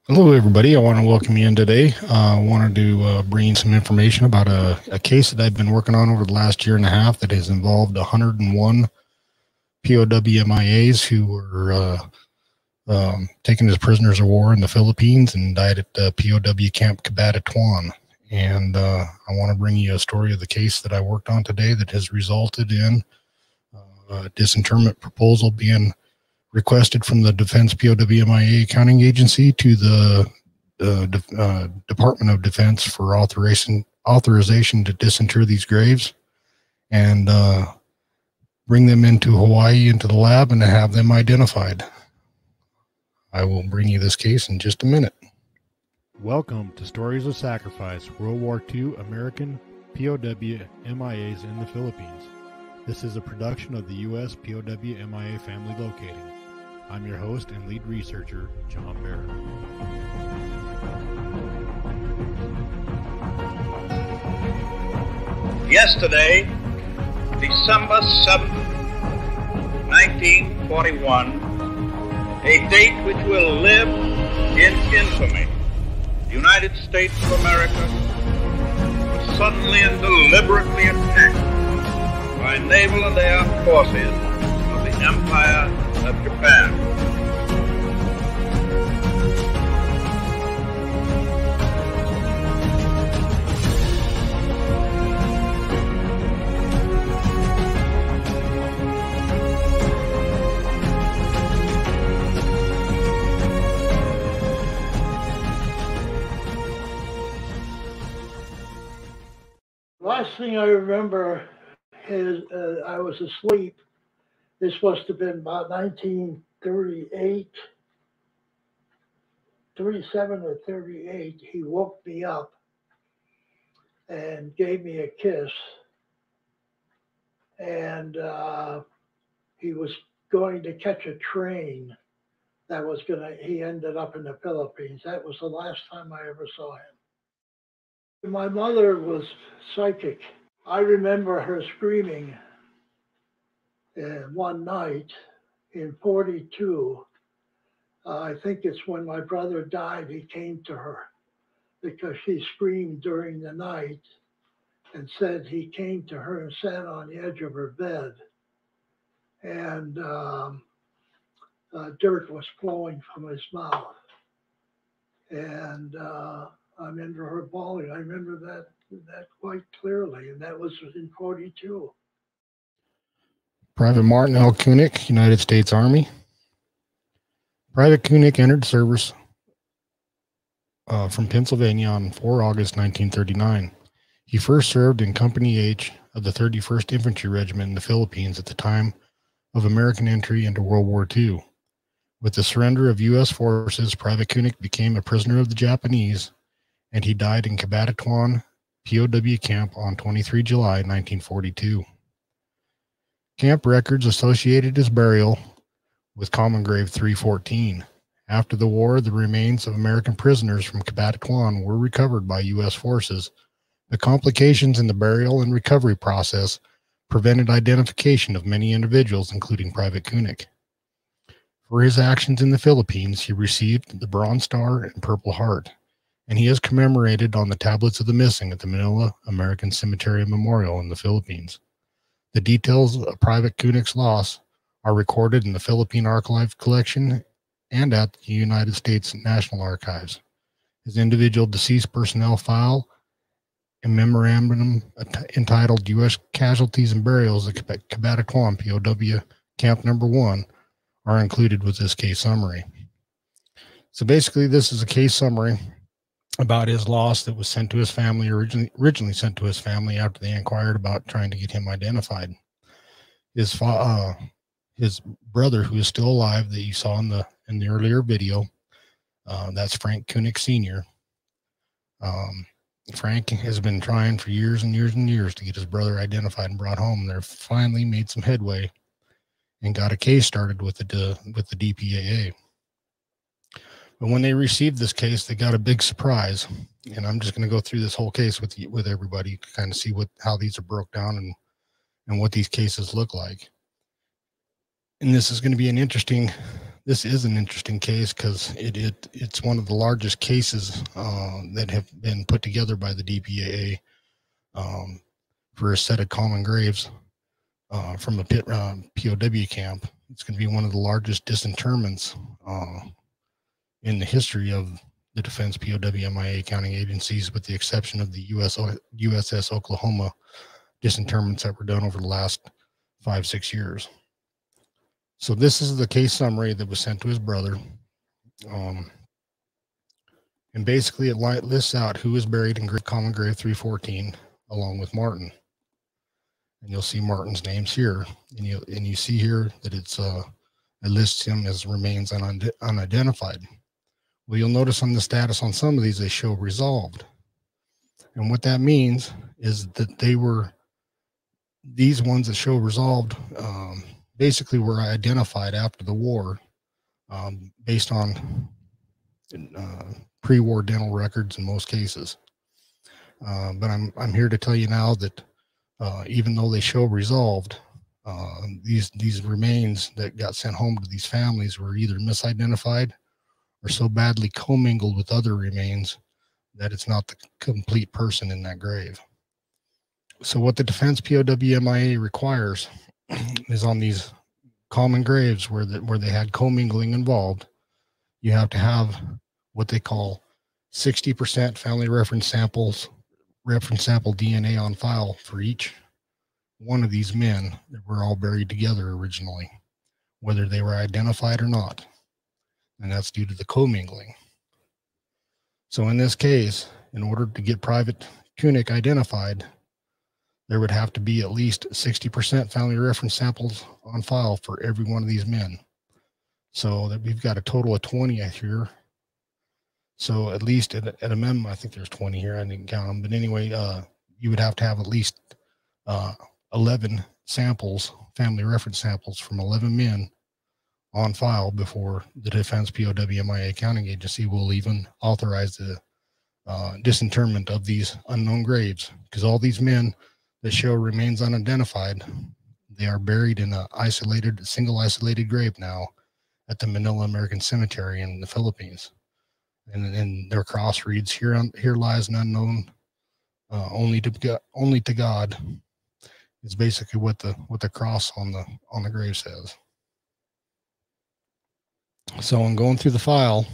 Hello, everybody. I want to welcome you in today. I wanted to bring some information about a case that I've been working on over the last year and a half that has involved 101 POW-MIAs who were taken as prisoners of war in the Philippines and died at POW Camp Cabanatuan. And I want to bring you a story of the case that I worked on today that has resulted in a disinterment proposal being requested from the Defense POW-MIA Accounting Agency to the Department of Defense for authorization to disinter these graves and bring them into Hawaii, into the lab, and to have them identified. I will bring you this case in just a minute. Welcome to Stories of Sacrifice, World War II American POW-MIAs in the Philippines. This is a production of the U.S. POW-MIA Family Locating. I'm your host and lead researcher, John Bear. Yesterday, December 7th, 1941, a date which will live in infamy, the United States of America was suddenly and deliberately attacked by naval and air forces of the Empire of Japan. Last thing I remember is I was asleep. This must have been about 1938, 37 or 38. He woke me up and gave me a kiss. And he was going to catch a train that was he ended up in the Philippines. That was the last time I ever saw him. My mother was psychic. I remember her screaming one night in 42. I think it's when my brother died, he came to her because she screamed during the night and said he came to her and sat on the edge of her bed. And dirt was flowing from his mouth. And I remember her bawling. I remember that quite clearly, and that was in 42. Private Martin L. Kunik, United States Army. Private Kunik entered service from Pennsylvania on 4 August 1939. He first served in Company H of the 31st Infantry Regiment in the Philippines at the time of American entry into World War II. With the surrender of U.S. forces, Private Kunik became a prisoner of the Japanese, and he died in Cabanatuan POW camp on 23 July 1942. Camp records associated his burial with Common Grave 314. After the war, the remains of American prisoners from Cabanatuan were recovered by U.S. forces. The complications in the burial and recovery process prevented identification of many individuals, including Private Kunik. For his actions in the Philippines, he received the Bronze Star and Purple Heart, and he is commemorated on the Tablets of the Missing at the Manila American Cemetery Memorial in the Philippines. The details of Private Kunik's loss are recorded in the Philippine Archive Collection and at the United States National Archives. His individual deceased personnel file and memorandum entitled U.S. Casualties and Burials at Cabanatuan POW Camp No. 1 are included with this case summary. So basically, this is a case summary about his loss that was sent to his family, originally sent to his family after they inquired about trying to get him identified. His brother, who is still alive, that you saw in the earlier video, that's Frank Kunik Sr. Frank has been trying for years and years and years to get his brother identified and brought home. They finally made some headway and got a case started with the DPAA. But when they received this case, they got a big surprise. And I'm just going to go through this whole case with everybody to kind of see how these are broke down and what these cases look like. And this is going to be an interesting this is an interesting case because it's one of the largest cases that have been put together by the DPAA for a set of common graves from a POW camp. It's going to be one of the largest disinterments in the history of the defense POW-MIA accounting agencies, with the exception of the USS Oklahoma disinterments that were done over the last 5-6 years. So this is the case summary that was sent to his brother. And basically it lists out who is buried in common grave 314 along with Martin. And you'll see Martin's names here. And you see here that it lists him as remains unidentified. Well, you'll notice on the status on some of these, they show resolved. And what that means is that these ones that show resolved basically were identified after the war based on pre-war dental records in most cases. But I'm here to tell you now that even though they show resolved, these remains that got sent home to these families were either misidentified or so badly commingled with other remains that it's not the complete person in that grave. So what the defense POW-MIA requires is on these common graves where they had commingling involved, you have to have what they call 60% family reference sample DNA on file for each one of these men that were all buried together originally, whether they were identified or not. And that's due to the commingling. So in this case, in order to get Private Kunik identified, there would have to be at least 60% family reference samples on file for every one of these men. So that we've got a total of 20 here. So at least at a minimum, I think there's 20 here. I didn't count them. But anyway, you would have to have at least 11 samples, family reference samples from 11 men on file before the Defense POW-MIA accounting agency will even authorize the disinterment of these unknown graves, because all these men that show remains unidentified, they are buried in a single isolated grave now at the Manila American Cemetery in the Philippines. And their cross reads, here lies an unknown, only to God, is basically what the cross on the grave says. So I'm going through the file,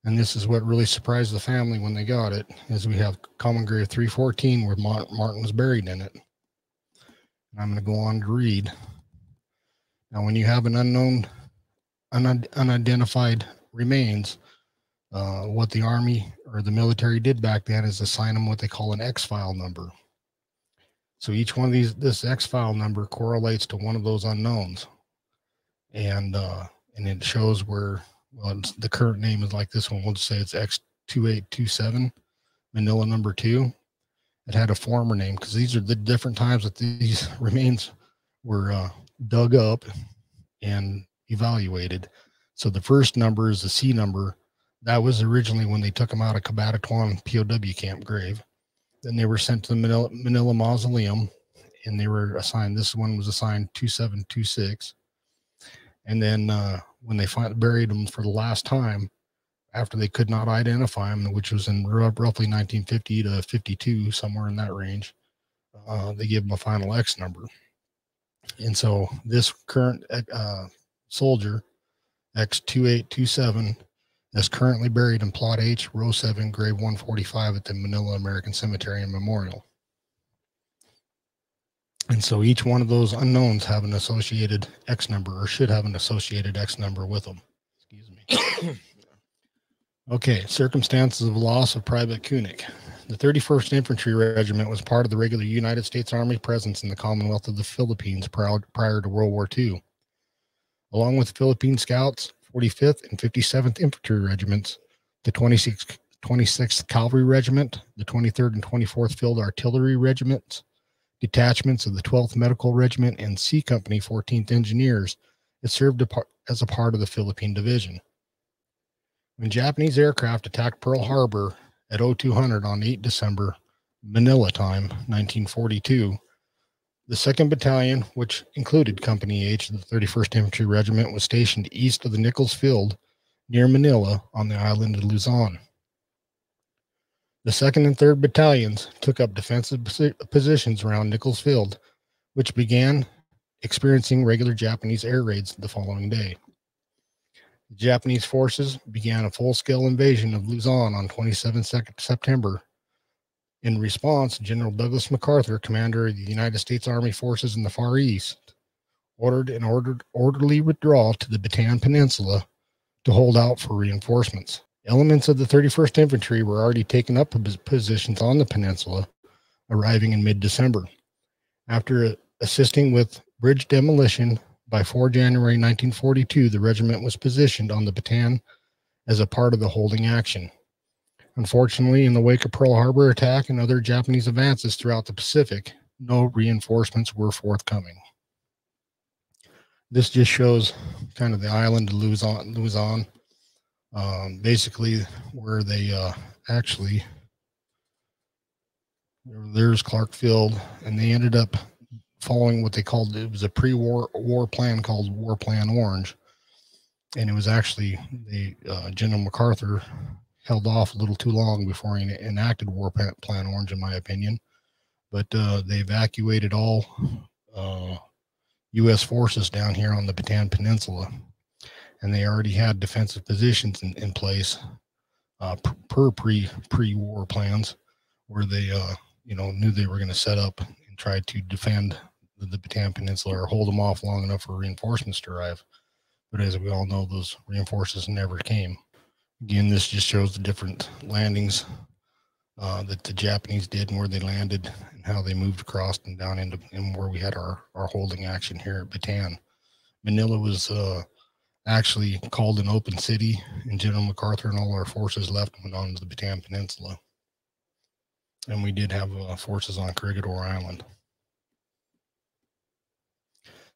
and this is what really surprised the family when they got it, is we have common grave 314 where Martin was buried in it. And I'm going to go on to read. Now, when you have an unknown, unidentified remains, what the Army or the military did back then is assign them what they call an X file number. So each one of this X file number correlates to one of those unknowns. And it shows where, well, the current name is like this one. We'll just say it's X2827, Manila number 2. It had a former name because these are the different times that these remains were dug up and evaluated. So the first number is the C number. That was originally when they took them out of Cabanatuan POW camp grave. Then they were sent to the Manila Mausoleum, and they were assigned, this one was assigned 2726. And then when they buried them for the last time, after they could not identify them, which was in roughly 1950 to 52, somewhere in that range, they gave them a final X number. And so this current soldier, X2827, is currently buried in Plot H, Row 7, Grave 145 at the Manila American Cemetery and Memorial. And so each one of those unknowns have an associated X number, or should have an associated X number with them. Excuse me. Okay, circumstances of loss of Private Kunik. The 31st Infantry Regiment was part of the regular United States Army presence in the Commonwealth of the Philippines prior to World War II. Along with Philippine Scouts, 45th and 57th Infantry Regiments, the 26th Cavalry Regiment, the 23rd and 24th Field Artillery Regiments, detachments of the 12th Medical Regiment, and C Company 14th Engineers, it served as a part of the Philippine Division. When Japanese aircraft attacked Pearl Harbor at 0200 on 8 December, Manila time, 1942, The 2nd Battalion, which included Company H of the 31st Infantry Regiment, was stationed east of the Nichols Field near Manila on the island of Luzon. The 2nd and 3rd Battalions took up defensive positions around Nichols Field, which began experiencing regular Japanese air raids the following day. The Japanese forces began a full-scale invasion of Luzon on 27 September. In response, General Douglas MacArthur, commander of the United States Army Forces in the Far East, ordered an orderly withdrawal to the Bataan Peninsula to hold out for reinforcements. Elements of the 31st Infantry were already taking up positions on the peninsula, arriving in mid-December. After assisting with bridge demolition, by 4 January 1942, the regiment was positioned on the Bataan as a part of the holding action. Unfortunately, in the wake of Pearl Harbor attack and other Japanese advances throughout the Pacific, no reinforcements were forthcoming. This just shows kind of the island of Luzon, basically where they actually, there's Clark Field, and they ended up following what they called, it was a pre-war plan called War Plan Orange, and it was actually the General MacArthur held off a little too long before he enacted War Plan Orange, in my opinion. But they evacuated all U.S. forces down here on the Bataan Peninsula, and they already had defensive positions in place per pre-war plans, where they knew they were going to set up and try to defend the Bataan Peninsula or hold them off long enough for reinforcements to arrive. But as we all know, those reinforcements never came. Again, this just shows the different landings that the Japanese did and where they landed and how they moved across and down into where we had our holding action here at Bataan. Manila was actually called an open city, and General MacArthur and all our forces left and went on to the Bataan Peninsula. And we did have forces on Corregidor Island.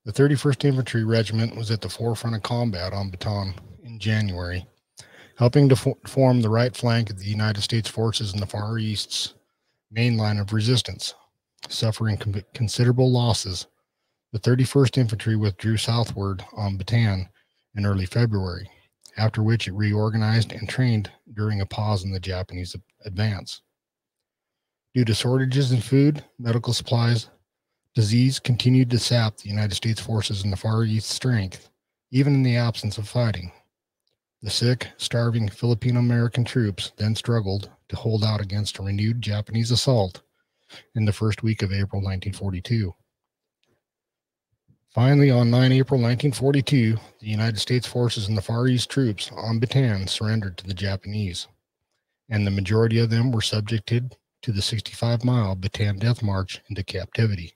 The 31st Infantry Regiment was at the forefront of combat on Bataan in January, helping to form the right flank of the United States forces in the Far East's main line of resistance. Suffering considerable losses, the 31st Infantry withdrew southward on Bataan in early February, after which it reorganized and trained during a pause in the Japanese advance. Due to shortages in food, medical supplies, disease continued to sap the United States forces in the Far East's strength, even in the absence of fighting. The sick, starving Filipino-American troops then struggled to hold out against a renewed Japanese assault in the first week of April 1942. Finally, on 9 April 1942, the United States forces and the Far East troops on Bataan surrendered to the Japanese, and the majority of them were subjected to the 65-mile Bataan Death March into captivity.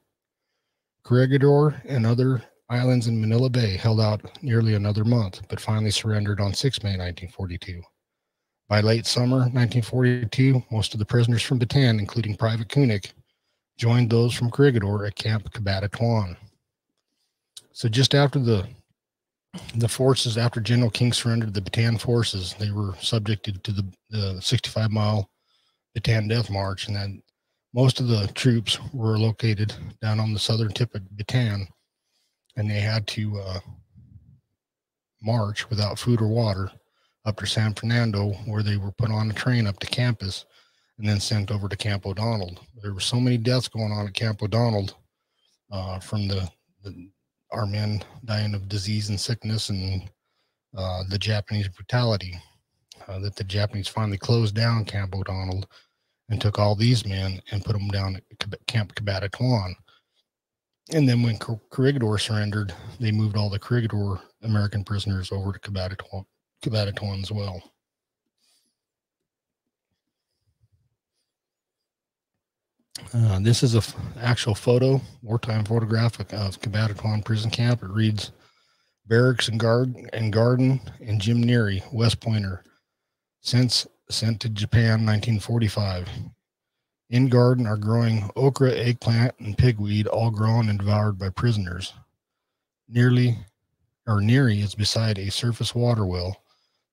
Corregidor and other islands in Manila Bay held out nearly another month, but finally surrendered on 6 May 1942. By late summer 1942, most of the prisoners from Bataan, including Private Kunik, joined those from Corregidor at Camp Cabanatuan. So just after the forces, after General King surrendered the Bataan forces, they were subjected to the 65-mile Bataan Death March, and then most of the troops were located down on the southern tip of Bataan, and they had to march without food or water up to San Fernando, where they were put on a train up to campus and then sent over to Camp O'Donnell. There were so many deaths going on at Camp O'Donnell from our men dying of disease and sickness and the Japanese brutality that the Japanese finally closed down Camp O'Donnell and took all these men and put them down at Camp Cabanatuan. And then when Corregidor surrendered, they moved all the Corregidor American prisoners over to Cabanatuan as well. This is an actual photo, wartime photograph of Cabanatuan prison camp. It reads, "Barracks and garden and Jim Neary, West Pointer, since sent to Japan 1945. In garden are growing okra, eggplant, and pigweed, all grown and devoured by prisoners. Neary is beside a surface water well.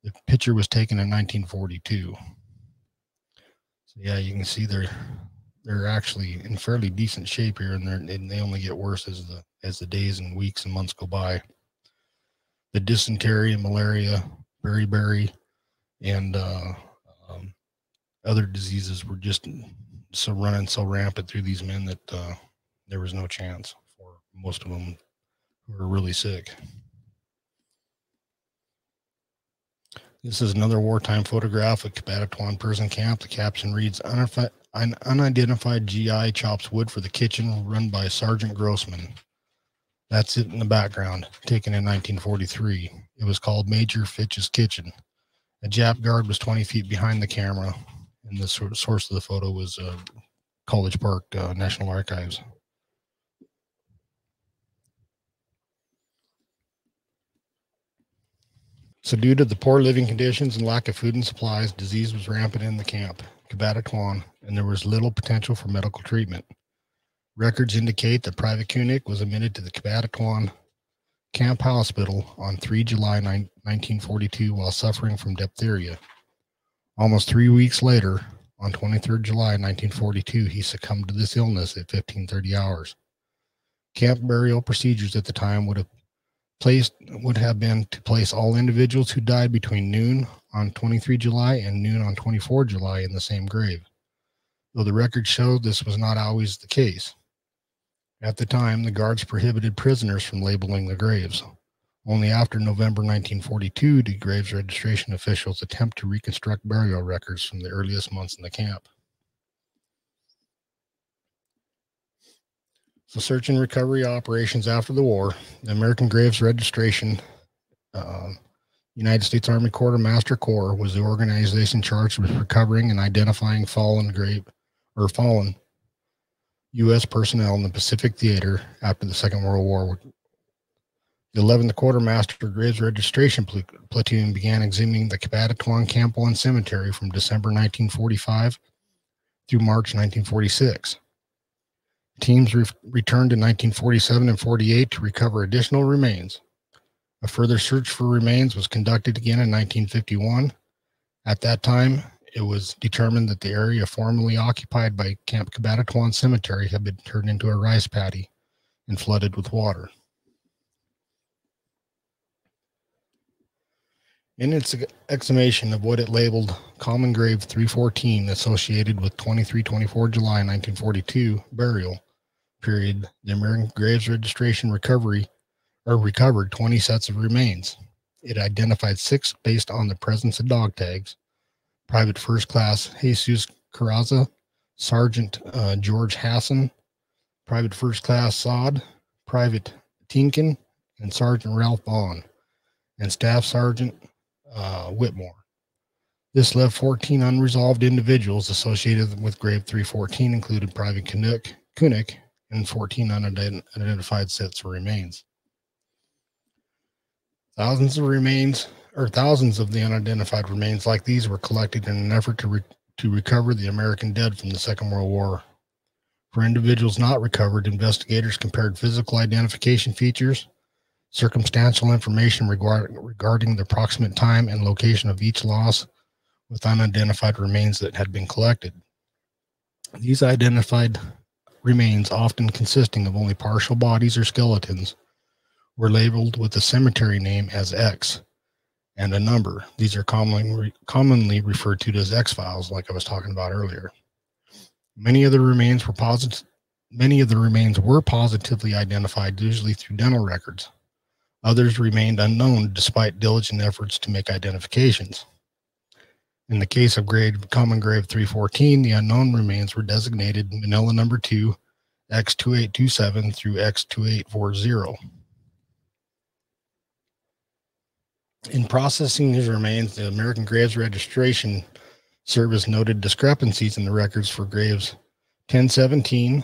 The picture was taken in 1942. So yeah, you can see there they're actually in fairly decent shape here, and they only get worse as the days and weeks and months go by. The dysentery and malaria, beriberi, and other diseases were just running so rampant through these men that there was no chance for most of them who were really sick. This is another wartime photograph of Cabanatuan prison camp. The caption reads, "An unidentified GI chops wood for the kitchen run by Sergeant Grossman." That's it in the background, taken in 1943. It was called Major Fitch's Kitchen. A Jap guard was 20 feet behind the camera, and the source of the photo was College Park National Archives. So due to the poor living conditions and lack of food and supplies, disease was rampant in the camp, Cabanatuan, and there was little potential for medical treatment. Records indicate that Private Kunik was admitted to the Cabanatuan Camp Hospital on 3 July 1942 while suffering from diphtheria. Almost 3 weeks later, on 23 July 1942, he succumbed to this illness at 15:30 hours. Camp burial procedures at the time would have been to place all individuals who died between noon on 23 July and noon on 24 July in the same grave, though the records showed this was not always the case. At the time, the guards prohibited prisoners from labeling the graves. Only after November 1942 did graves registration officials attempt to reconstruct burial records from the earliest months in the camp. So search and recovery operations after the war, the American Graves Registration, United States Army Quartermaster Corps was the organization charged with recovering and identifying fallen U.S. personnel in the Pacific Theater after the Second World War. The 11th Quartermaster Graves Registration Platoon began exhuming the Cabanatuan Camp 1 Cemetery from December 1945 through March 1946. Teams returned in 1947 and 48 to recover additional remains. A further search for remains was conducted again in 1951. At that time, it was determined that the area formerly occupied by Camp Cabanatuan Cemetery had been turned into a rice paddy and flooded with water. In its exhumation of what it labeled Common Grave 314 associated with 23-24 July 1942 burial period, the American Graves Registration recovered 20 sets of remains. It identified 6 based on the presence of dog tags: Private First Class Jesus Carraza, Sergeant George Hassan, Private First Class Sod, Private Tinkin, and Sergeant Ralph Vaughn, and Staff Sergeant Whitmore. This left 14 unresolved individuals associated with Grave 314, included Private Kunik, and 14 unidentified sets of remains. Thousands of the unidentified remains like these were collected in an effort to recover the American dead from the Second World War. For individuals not recovered, investigators compared physical identification features, circumstantial information regarding the approximate time and location of each loss with unidentified remains that had been collected. These identified remains, often consisting of only partial bodies or skeletons, were labeled with the cemetery name as X and a number. These are commonly referred to as X-files, like I was talking about earlier. Many of the remains were positively identified, usually through dental records. Others remained unknown despite diligent efforts to make identifications. In the case of Common Grave 314, the unknown remains were designated Manila number 2, X2827 through X2840. In processing these remains, the American Graves Registration Service noted discrepancies in the records for graves 1017,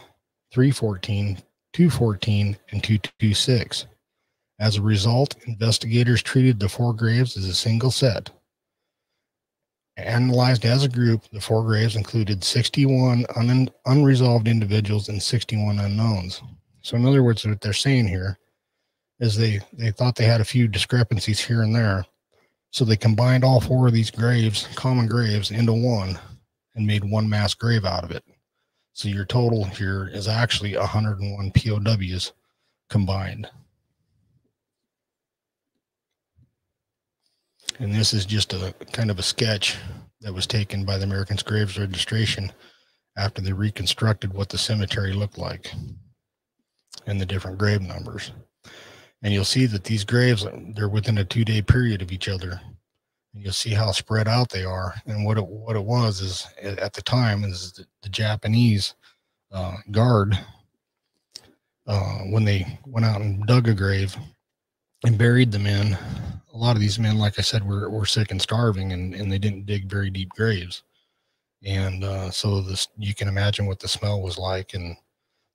314, 214, and 226. As a result, investigators treated the 4 graves as a single set. Analyzed as a group, the 4 graves included 61 unresolved individuals and 61 unknowns. So in other words, what they're saying here is they thought they had a few discrepancies here and there. So they combined all 4 of these graves, common graves, into one and made one mass grave out of it. So your total here is actually 101 POWs combined. And this is just a kind of a sketch that was taken by the American Graves Registration after they reconstructed what the cemetery looked like and the different grave numbers. And you'll see that these graves, they're within a 2-day period of each other. And you'll see how spread out they are. And what it was is, at the time, is the Japanese guard, when they went out and dug a grave and buried the men, a lot of these men, like I said, were sick and starving, and they didn't dig very deep graves. And so you can imagine what the smell was like and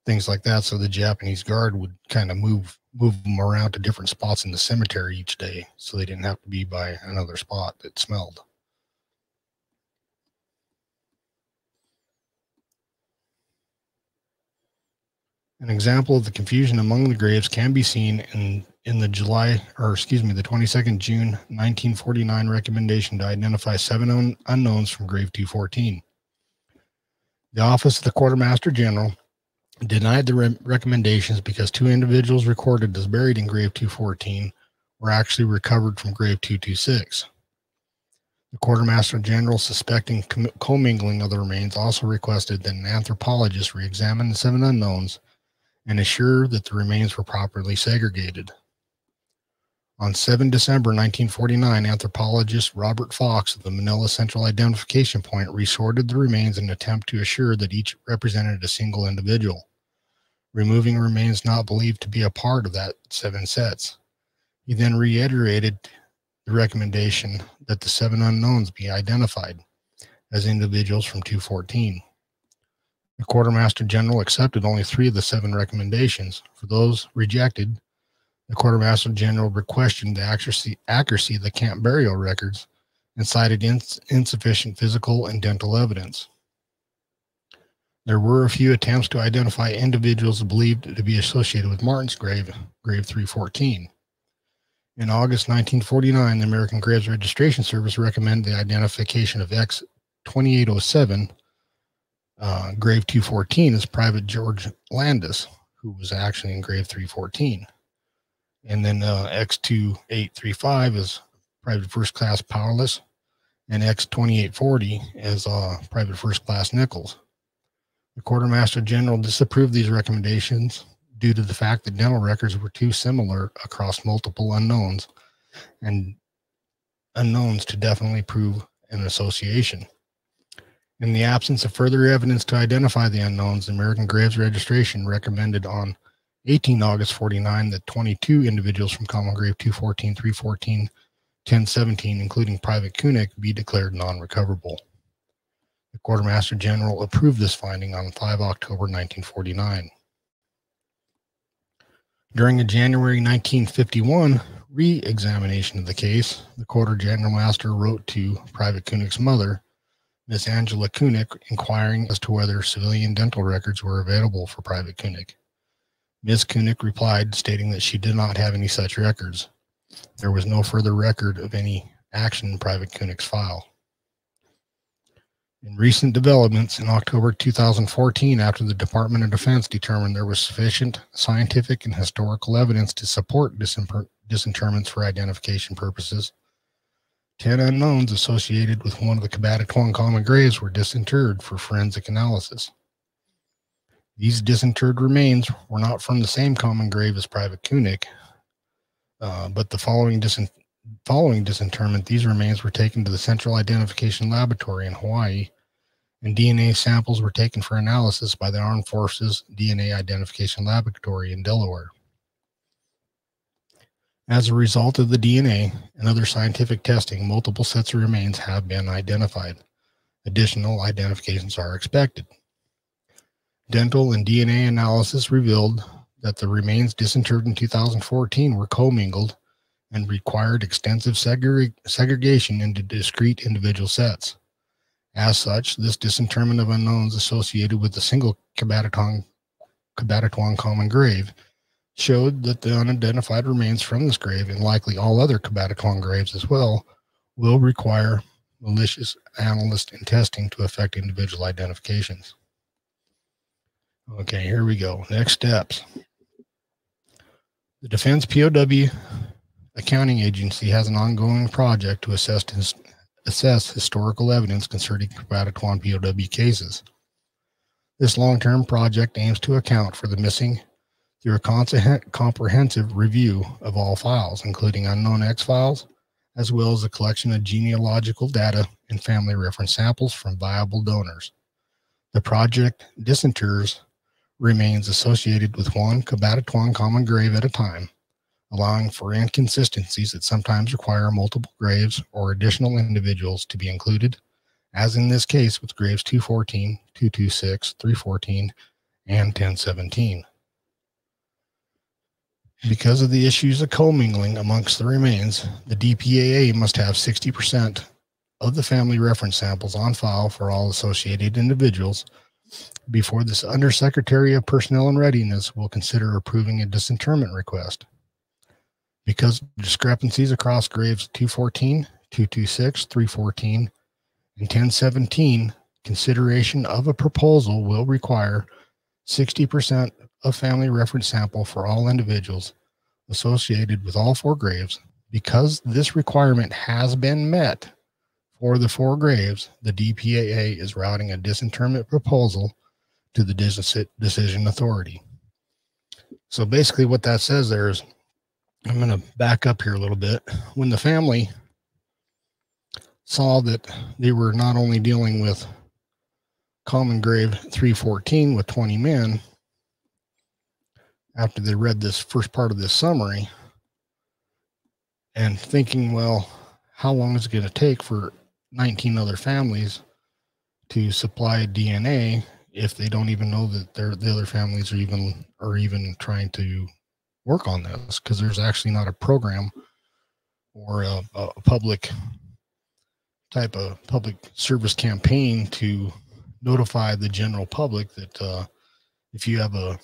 things like that. So the Japanese guard would kind of move them around to different spots in the cemetery each day, so they didn't have to be by another spot that smelled. An example of the confusion among the graves can be seen in the 22nd June 1949 recommendation to identify 7 unknowns from grave 214. The Office of the Quartermaster General denied the recommendations because 2 individuals recorded as buried in grave 214 were actually recovered from grave 226. The Quartermaster General, suspecting commingling of the remains, also requested that an anthropologist re-examine the 7 unknowns and assure that the remains were properly segregated. On 7 December 1949, anthropologist Robert Fox of the Manila Central Identification Point resorted the remains in an attempt to assure that each represented a single individual, removing remains not believed to be a part of that 7 sets. He then reiterated the recommendation that the 7 unknowns be identified as individuals from 214. The Quartermaster General accepted only 3 of the 7 recommendations. For those rejected, the Quartermaster General questioned the accuracy of the camp burial records and cited insufficient physical and dental evidence. There were a few attempts to identify individuals believed to be associated with Martin's grave 314. In August 1949, the American Graves Registration Service recommended the identification of X2807, grave 214, as Private George Landis, who was actually in grave 314. And then X2835 is Private First Class Powerless, and X2840 as Private First Class Nichols. The Quartermaster General disapproved these recommendations due to the fact that dental records were too similar across multiple unknowns to definitely prove an association. In the absence of further evidence to identify the unknowns, the American Graves Registration recommended on 18 August 49 that 22 individuals from Common Grave 214, 314, 1017, including Private Kunik, be declared non-recoverable. The Quartermaster General approved this finding on 5 October 1949. During a January 1951 re-examination of the case, the Quarter General Master wrote to Private Kunik's mother, Miss Angela Kunik, inquiring as to whether civilian dental records were available for Private Kunik. Ms. Kunik replied, stating that she did not have any such records. There was no further record of any action in Private Kunik's file. In recent developments, in October 2014, after the Department of Defense determined there was sufficient scientific and historical evidence to support disinterments for identification purposes, 10 unknowns associated with one of the Cabanatuan common graves were disinterred for forensic analysis. These disinterred remains were not from the same common grave as Private Kunik, but the following disinterment, these remains were taken to the Central Identification Laboratory in Hawaii, and DNA samples were taken for analysis by the Armed Forces DNA Identification Laboratory in Delaware. As a result of the DNA and other scientific testing, multiple sets of remains have been identified. Additional identifications are expected. Dental and DNA analysis revealed that the remains disinterred in 2014 were commingled and required extensive segregation into discrete individual sets. As such, this disinterment of unknowns associated with the single Cabanatuan common grave showed that the unidentified remains from this grave, and likely all other Cabanatuan graves as well, will require malicious analysis and testing to affect individual identifications. Okay, here we go. Next steps. The Defense POW Accounting Agency has an ongoing project to assess historical evidence concerning Cabanatuan POW cases. This long-term project aims to account for the missing through a comprehensive review of all files, including unknown X files, as well as a collection of genealogical data and family reference samples from viable donors. The project disinterment remains associated with one Cabanatuan common grave at a time, allowing for inconsistencies that sometimes require multiple graves or additional individuals to be included, as in this case with graves 214, 226, 314, and 1017. Because of the issues of commingling amongst the remains, the DPAA must have 60% of the family reference samples on file for all associated individuals before this Undersecretary of Personnel and Readiness will consider approving a disinterment request. Because of discrepancies across graves 214, 226, 314, and 1017, consideration of a proposal will require 60% of family reference sample for all individuals associated with all four graves. Because this requirement has been met for the four graves, the DPAA is routing a disinterment proposal to the decision authority. So basically what that says there is, I'm going to back up here a little bit. When the family saw that they were not only dealing with common grave 314 with 20 men, after they read this first part of this summary and thinking, well, how long is it going to take for 19 other families to supply DNA if they don't even know that the other families are even trying to work on this? Because there's actually not a program or a public type of public service campaign to notify the general public that if you have a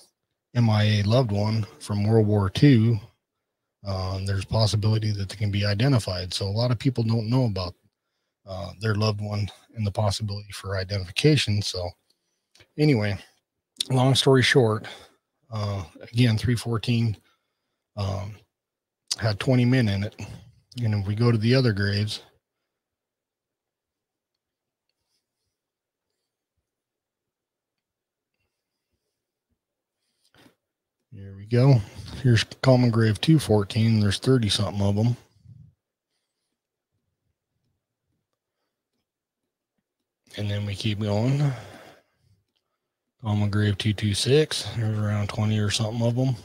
MIA loved one from World War II, there's a possibility that they can be identified. So a lot of people don't know about their loved one and the possibility for identification. So anyway, long story short, again, 314 had 20 men in it. And if we go to the other graves, here we go. Here's common grave 214. There's 30 something of them. And then we keep going. Common grave 226. There's around 20 or something of them.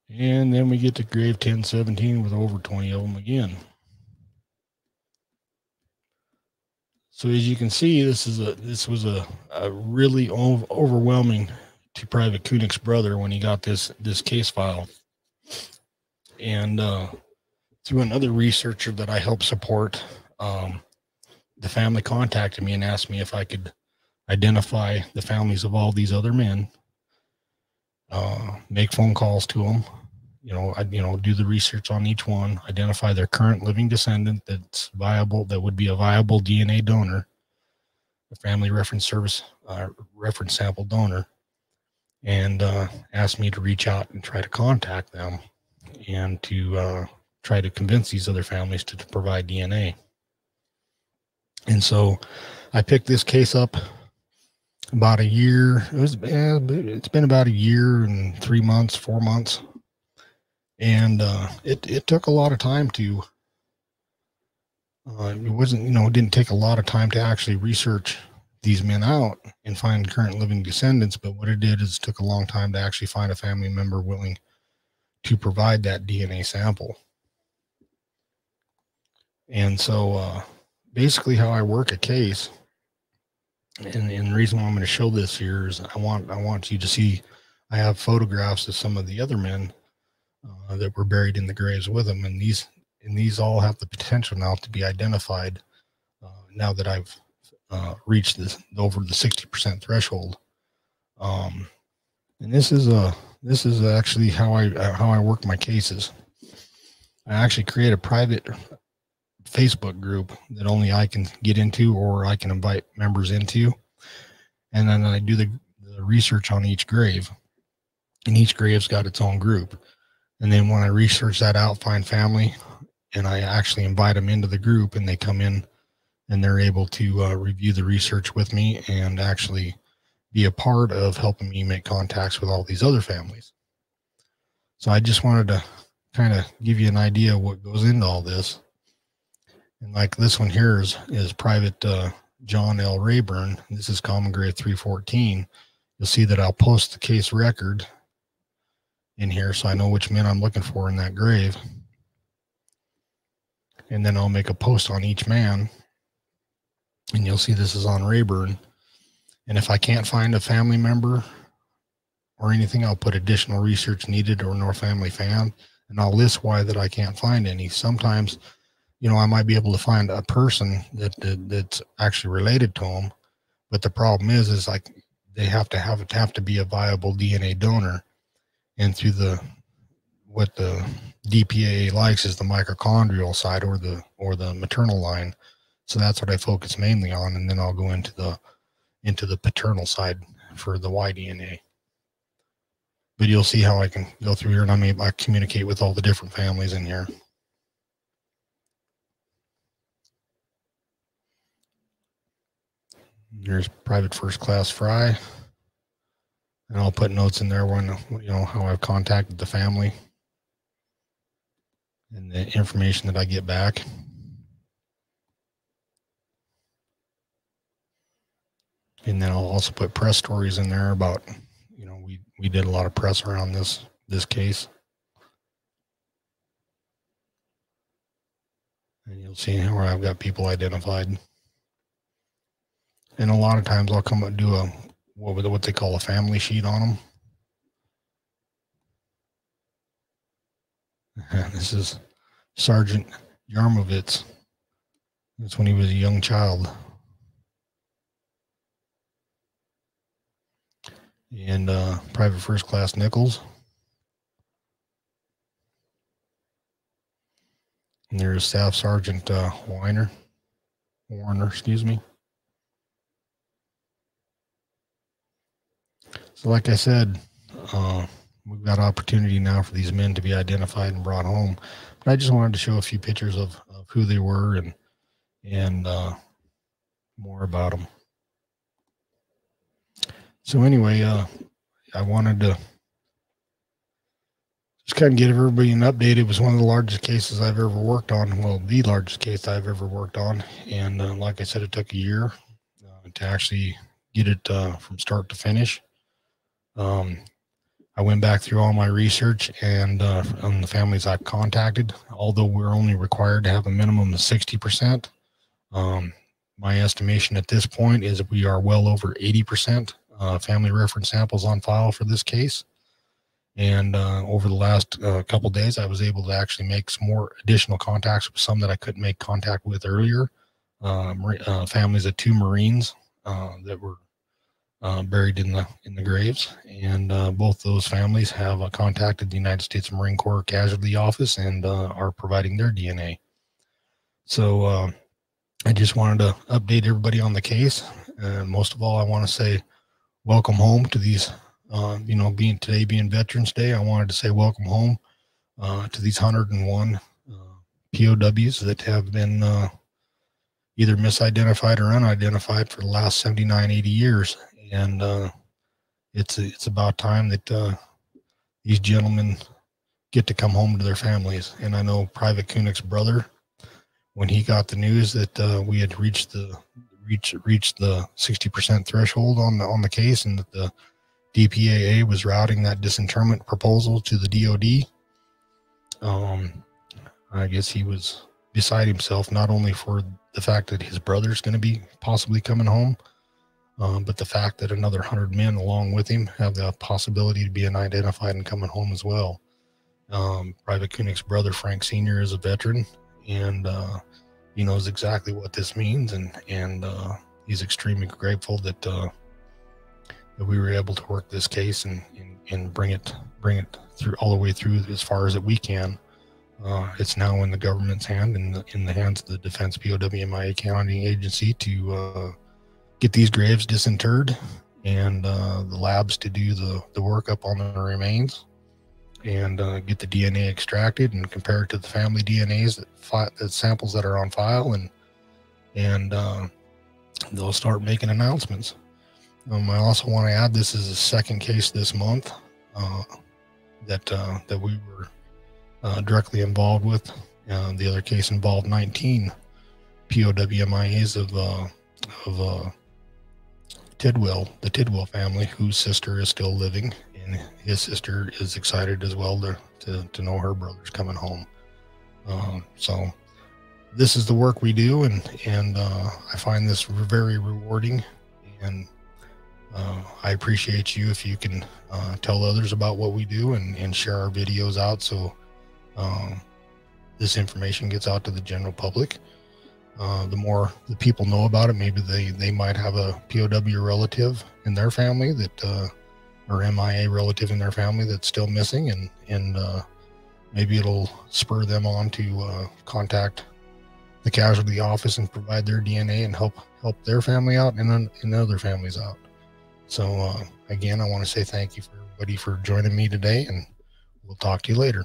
And then we get to grave 1017 with over 20 of them again. So as you can see, this was a really overwhelming to Private Kunik's brother when he got this case file. And through another researcher that I helped support, the family contacted me and asked me if I could identify the families of all these other men, make phone calls to them, do the research on each one, identify their current living descendant that's viable, that would be a viable DNA donor, a family reference service, reference sample donor, and asked me to reach out and try to contact them and to try to convince these other families to provide DNA. And so I picked this case up about a year. It's been about a year and 3 months, 4 months. And it took a lot of time to, it didn't take a lot of time to actually research these men out and find current living descendants. But what it did is it took a long time to actually find a family member willing to provide that DNA sample. And so basically how I work a case, and the reason why I'm going to show this here is I want you to see, I have photographs of some of the other men that were buried in the graves with them, and these all have the potential now to be identified now that I've reached over the 60% threshold. And this is actually how I work my cases. I actually create a private Facebook group that only I can get into, or I can invite members into. And then I do the research on each grave, and each grave's got its own group. And then when I research that out, find family, and I actually invite them into the group, and they come in and they're able to review the research with me and actually be a part of helping me make contacts with all these other families. So I just wanted to kind of give you an idea of what goes into all this. And like this one here is Private John L. Rayburn. This is Common Grave 314. You'll see that I'll post the case record in here so I know which men I'm looking for in that grave. And then I'll make a post on each man. And you'll see this is on Rayburn. And if I can't find a family member or anything, I'll put additional research needed or no family found. And I'll list why that I can't find any. Sometimes, you know, I might be able to find a person that's actually related to them. But the problem is like they have to be a viable DNA donor. And through what the DPAA likes is the mitochondrial side or the maternal line. So that's what I focus mainly on, and then I'll go into the paternal side for the Y DNA. But you'll see how I can go through here, and I communicate with all the different families in here. Here's Private First Class Fry, and I'll put notes in there when, you know, how I've contacted the family and the information that I get back. And then I'll also put press stories in there about, you know, we did a lot of press around this case. And you'll see where I've got people identified. And a lot of times I'll come and do what they call a family sheet on them. This is Sergeant Yarmovitz. That's when he was a young child. And Private First Class Nichols. And there's Staff Sergeant Warner, excuse me. So like I said, we've got opportunity now for these men to be identified and brought home. But I just wanted to show a few pictures of who they were and more about them. So anyway, I wanted to just kind of give everybody an update. It was one of the largest cases I've ever worked on. Well, the largest case I've ever worked on. And like I said, it took a year to actually get it from start to finish. I went back through all my research and on the families I contacted, although we're only required to have a minimum of 60%. My estimation at this point is we are well over 80% family reference samples on file for this case. And over the last couple of days, I was able to actually make some more additional contacts with some that I couldn't make contact with earlier. Families of 2 Marines that were buried in the graves, and both those families have contacted the United States Marine Corps Casualty Office and are providing their DNA. So I just wanted to update everybody on the case. Most of all, I want to say welcome home to these, you know, today being Veterans Day. I wanted to say welcome home to these 101 POWs that have been either misidentified or unidentified for the last 79, 80 years. And it's about time that these gentlemen get to come home to their families. And I know Private Kunik's brother, when he got the news that we had reached the 60% threshold on the case, and that the DPAA was routing that disinterment proposal to the DOD, I guess he was beside himself, not only for the fact that his brother's going to be possibly coming home, but the fact that another 100 men along with him have the possibility to be unidentified and coming home as well. Private Kunik's brother, Frank Sr., is a veteran, and he knows exactly what this means, and he's extremely grateful that we were able to work this case and bring it through all the way through as far as that we can It's now in the government's hand, in the hands of the Defense POW-MIA County Agency to get these graves disinterred, and the labs to do the workup on the remains, and get the DNA extracted and compare it to the family DNAs, the samples that are on file, and they'll start making announcements. I also want to add, this is the second case this month that we were directly involved with. The other case involved 19 POW-MIAs of Tidwell, the Tidwell family, whose sister is still living, and his sister is excited as well to know her brother's coming home. So this is the work we do, and I find this very rewarding, and I appreciate you if you can tell others about what we do and share our videos out, so this information gets out to the general public. The more the people know about it, maybe they might have a POW relative in their family that or MIA relative in their family that's still missing, and maybe it'll spur them on to contact the casualty office and provide their DNA and help their family out and other families out. So again, I want to say thank you for everybody for joining me today, and we'll talk to you later.